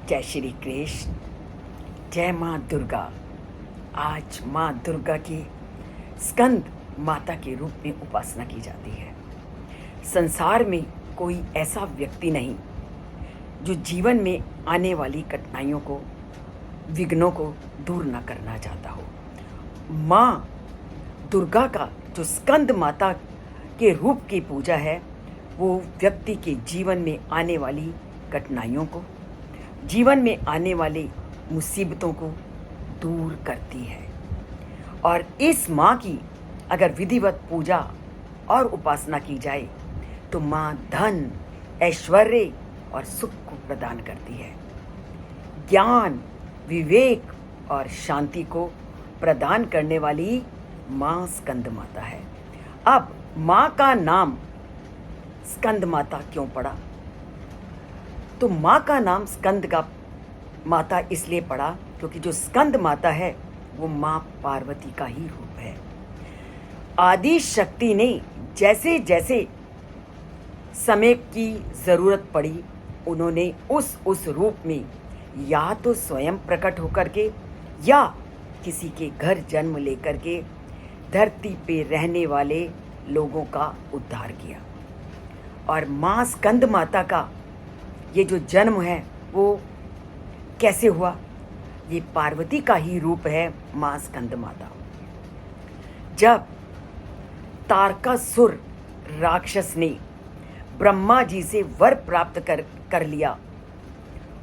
जय श्री कृष्ण। जय माँ दुर्गा। आज माँ दुर्गा की स्कंद माता के रूप में उपासना की जाती है। संसार में कोई ऐसा व्यक्ति नहीं जो जीवन में आने वाली कठिनाइयों को, विघ्नों को दूर न करना चाहता हो। माँ दुर्गा का जो स्कंद माता के रूप की पूजा है, वो व्यक्ति के जीवन में आने वाली कठिनाइयों को, जीवन में आने वाली मुसीबतों को दूर करती है। और इस माँ की अगर विधिवत पूजा और उपासना की जाए तो माँ धन, ऐश्वर्य और सुख को प्रदान करती है। ज्ञान, विवेक और शांति को प्रदान करने वाली माँ स्कंद माता है। अब माँ का नाम स्कंद माता क्यों पड़ा? तो माँ का नाम स्कंद का माता इसलिए पड़ा क्योंकि जो स्कंद माता है वो माँ पार्वती का ही रूप है। आदि शक्ति ने जैसे जैसे समय की ज़रूरत पड़ी, उन्होंने उस रूप में या तो स्वयं प्रकट होकर के या किसी के घर जन्म लेकर के धरती पे रहने वाले लोगों का उद्धार किया। और माँ स्कंद माता का ये जो जन्म है वो कैसे हुआ? ये पार्वती का ही रूप है माँ स्कंद माता। जब तारकासुर राक्षस ने ब्रह्मा जी से वर प्राप्त कर लिया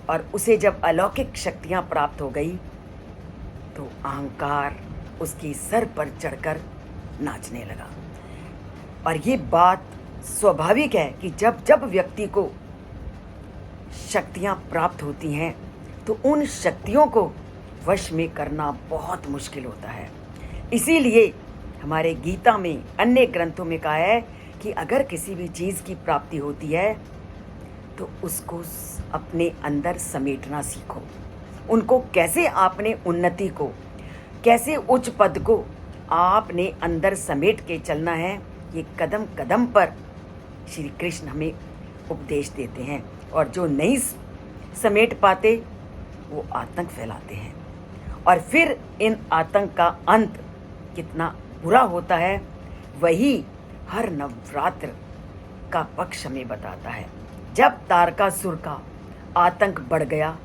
और उसे जब अलौकिक शक्तियाँ प्राप्त हो गई तो अहंकार उसके सर पर चढ़कर नाचने लगा। और ये बात स्वाभाविक है कि जब जब व्यक्ति को शक्तियाँ प्राप्त होती हैं तो उन शक्तियों को वश में करना बहुत मुश्किल होता है। इसीलिए हमारे गीता में, अन्य ग्रंथों में कहा है कि अगर किसी भी चीज़ की प्राप्ति होती है तो उसको अपने अंदर समेटना सीखो। उनको कैसे आपने उन्नति को, कैसे उच्च पद को आपने अंदर समेट के चलना है, ये कदम कदम पर श्री कृष्ण हमें उपदेश देते हैं। और जो नहीं समेट पाते वो आतंक फैलाते हैं। और फिर इन आतंक का अंत कितना बुरा होता है, वही हर नवरात्र का पक्ष हमें बताता है। जब तारकासुर का आतंक बढ़ गया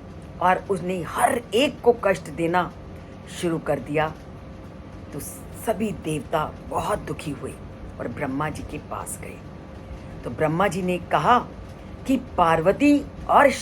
और उसने हर एक को कष्ट देना शुरू कर दिया तो सभी देवता बहुत दुखी हुए और ब्रह्मा जी के पास गए। तो ब्रह्मा जी ने कहा कि पार्वती और शिव